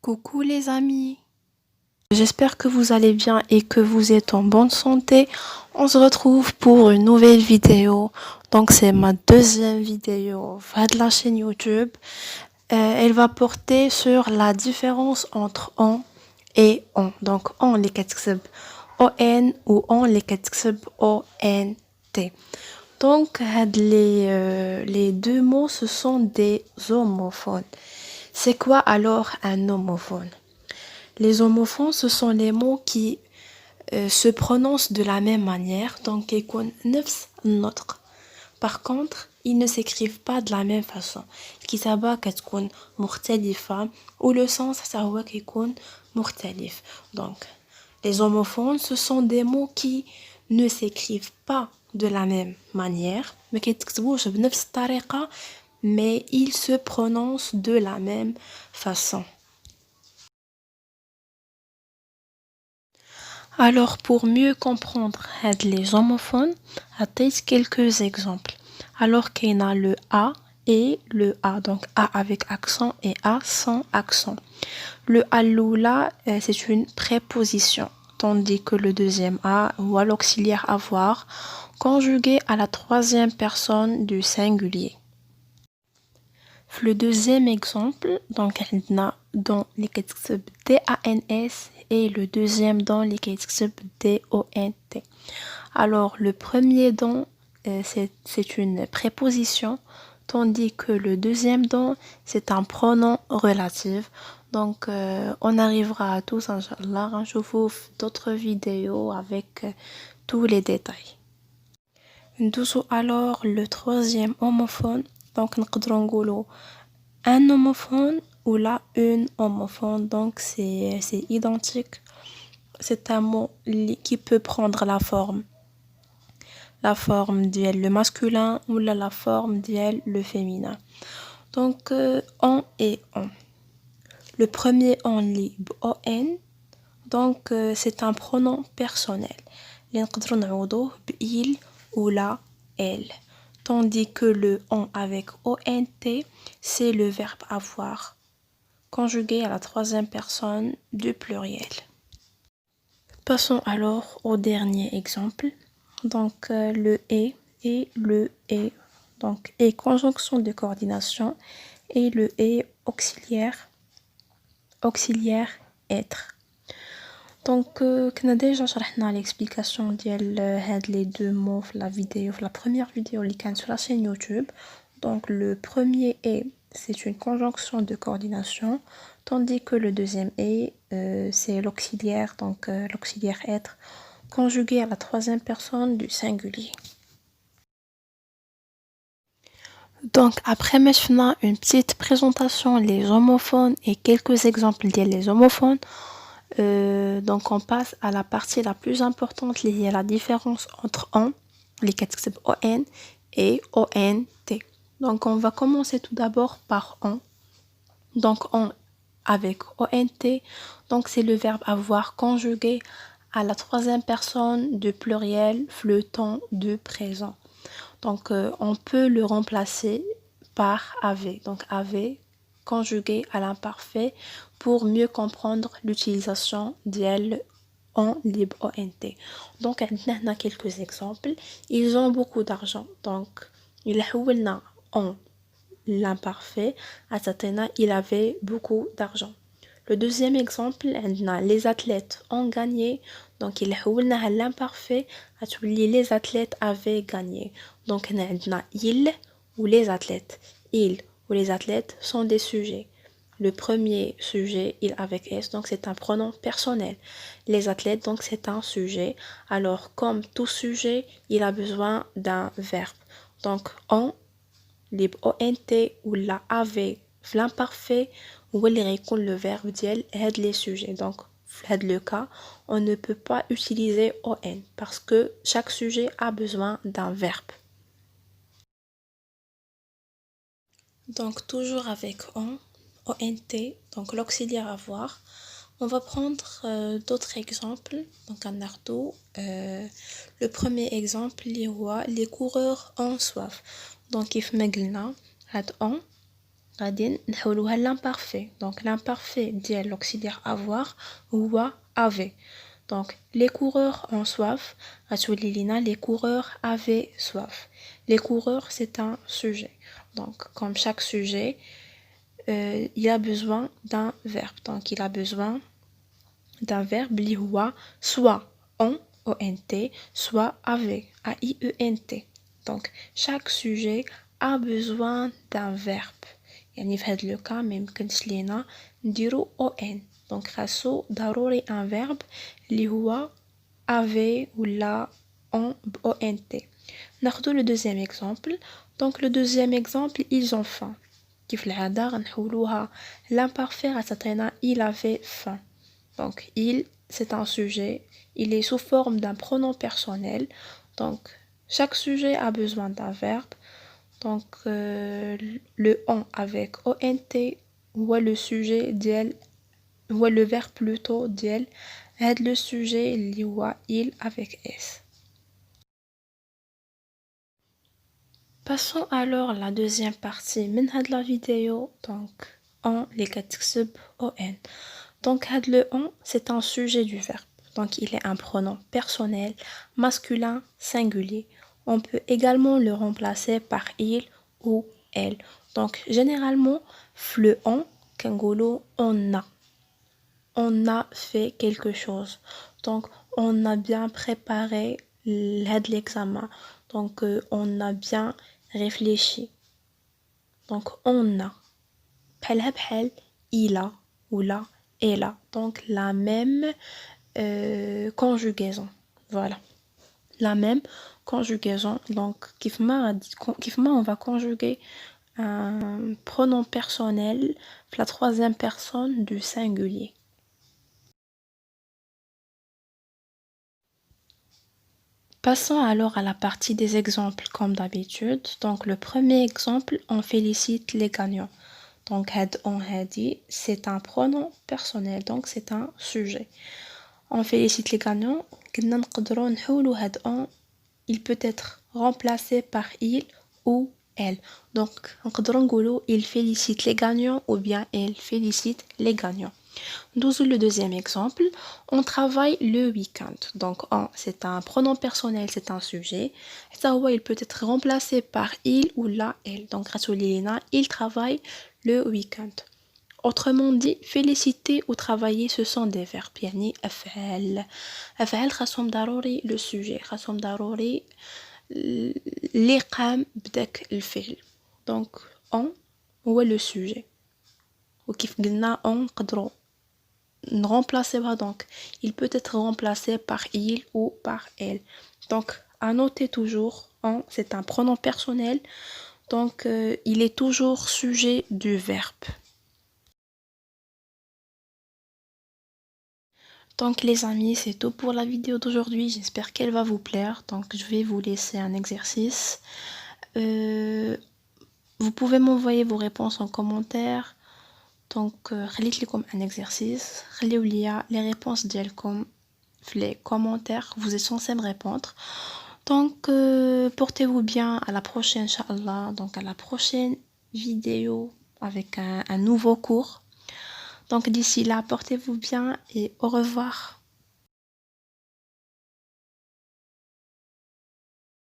Coucou les amis, j'espère que vous allez bien et que vous êtes en bonne santé. On se retrouve pour une nouvelle vidéo. Donc c'est ma deuxième vidéo de la chaîne YouTube. Elle va porter sur la différence entre on et on. Donc on les كتكتب on ou on les كتكتب ont. Donc les deux mots ce sont des homophones. C'est quoi alors un homophone? Les homophones, ce sont les mots qui se prononcent de la même manière, donc يكون نفس النطق. Par contre, ils ne s'écrivent pas de la même façon. الكتابة كتكون مختلفة ou le sens حتى هو كيكون مختلف. Donc, les homophones, ce sont des mots qui ne s'écrivent pas de la même manière, ما كيتكتبوش بنفس الطريقة, mais ils se prononcent de la même façon. Alors, pour mieux comprendre les homophones, عطيت quelques exemples. Alors qu'il y a le A et le A, donc A avec accent et A sans accent. Le A là, c'est une préposition, tandis que le deuxième A ou à l'auxiliaire avoir, conjugué à la troisième personne du singulier. Le deuxième exemple, donc on a dans les كتكتب DANS et le deuxième dans les كتكتب DONT. Alors le premier dans c'est une préposition, tandis que le deuxième dans c'est un pronom relatif. Donc on arrivera à tous inchallah نشوفوا في d'autres vidéos avec tous les détails. ندوزو alors le troisième homophone. Donc نقدروا نقولوا un homophone ou là une homophone, donc c'est identique. C'est un mot qui peut prendre la forme ديال le masculin ou la forme ديال le féminin. Donc on et on. Le premier on lit on, donc c'est un pronom personnel اللي نقدروا نعوضوه بإل ou la elle. Tandis que le on avec ont, c'est le verbe avoir, conjugué à la troisième personne du pluriel. Passons alors au dernier exemple. Donc le et le et. Donc et conjonction de coordination et le et auxiliaire être. Donc كنا déjà شرحنا l'explication ديال هاد les deux mots في la vidéo, في la première vidéo اللي كانت sur la chaîne YouTube. Donc le premier est c'est une conjonction de coordination, tandis que le deuxième est c'est l'auxiliaire, donc l'auxiliaire être conjugué à la troisième personne du singulier. Donc après maintenant une petite présentation les homophones et quelques exemples des homophones. Donc on passe à la partie la plus importante liée à la différence entre on, les كتكتب on et ont. Donc on va commencer tout d'abord par on. Donc on avec ont, donc c'est le verbe avoir conjugué à la troisième personne du pluriel fleutant de présent. Donc on peut le remplacer par avait. Donc avait conjugué à l'imparfait pour mieux comprendre l'utilisation d'elle en libre ONT. Donc on a quelques exemples. Ils ont beaucoup d'argent. Donc il a en l'imparfait à Satena, il avait beaucoup d'argent. Le deuxième exemple, les athlètes ont gagné. Donc il a l'imparfait à les athlètes avaient gagné. Donc on a il ou les athlètes. Il ou les athlètes sont des sujets. Le premier sujet, il avec S, donc c'est un pronom personnel. Les athlètes, donc c'est un sujet. Alors comme tout sujet, il a besoin d'un verbe. Donc on, les ONT ou la avait, l'imparfait, ou le verbe d'elle aide les sujets. Donc dans le cas, on ne peut pas utiliser on parce que chaque sujet a besoin d'un verbe. Donc toujours avec on, ont, donc l'auxiliaire avoir. On va prendre d'autres exemples. Donc un ardo. Le premier exemple, les coureurs ont soif. Donc if ما قلنا هاد on غادي نحولوها l'imparfait. Donc l'imparfait ديال l'auxiliaire avoir هو avait. Donc les coureurs ont soif. غتولي لينا les coureurs avaient soif. Les coureurs c'est un sujet. Donc comme chaque sujet il a besoin d'un verbe. Donc il a besoin d'un verbe اللي هو soit ont ont soit avait aient. Donc chaque sujet a besoin d'un verbe. يعني في هذا لو كا ما يمكنش لينا نديرو on. Donc خاصو ضروري un verbe اللي هو avait ولا on ont. ناخدو le deuxième exemple. Donc le deuxième exemple ils ont faim. كيف العادة غنحولوها l'imparfait غتعطينا il avait faim. Donc il c'est un sujet, il est sous forme d'un pronom personnel. Donc chaque sujet a besoin d'un verbe. Donc le on avec ont ou le sujet ديال ou le verbe plutôt ديال هاد le sujet اللي هو il avec s. Passons alors à la deuxième partie de la vidéo. Donc on les كتكتب on. Donc le on c'est un sujet du verbe. Donc il est un pronom personnel masculin singulier. On peut également le remplacer par il ou elle. Donc généralement le on كنقولوا on a fait quelque chose. Donc on a bien préparé l'examen. Donc on a bien réfléchi. Donc on a بحال il a ou la elle a. Donc la même conjugaison. Voilà. La même conjugaison. Donc كيفما on va conjuguer un pronom personnel la troisième personne du singulier. Passons alors à la partie des exemples comme d'habitude. Donc le premier exemple, on félicite les gagnants. Donc on a dit c'est un pronom personnel, donc c'est un sujet. On félicite les gagnants. Il peut être remplacé par il ou elle. Donc il félicite les gagnants ou bien elle félicite les gagnants. Le deuxième exemple, on travaille le week-end. Donc c'est un pronom personnel, c'est un sujet. Il peut être remplacé par il ou la elle. Donc il travaille le week-end. Autrement dit, féliciter ou travailler ce sont des verbes. يعني أفعال. أفعال خاصهم ضروري le sujet. خاصهم ضروري اللي قام بداك الفعل. Donc on هو le sujet. وكيف قلنا on نقدروا remplacer. Donc il peut être remplacé par il ou par elle. Donc à noter toujours on c'est un pronom personnel. Donc il est toujours sujet du verbe. Donc les amis, c'est tout pour la vidéo d'aujourd'hui. J'espère qu'elle va vous plaire. Donc je vais vous laisser un exercice. Vous pouvez m'envoyer vos réponses en commentaire. Donc خليت لكم un exercice. خليو ليا les réponses ديالكم في les commentaires. Vous êtes censés me répondre. Donc portez-vous bien. À la prochaine, Inch'Allah. Donc à la prochaine vidéo avec un nouveau cours. Donc d'ici là, portez-vous bien et au revoir.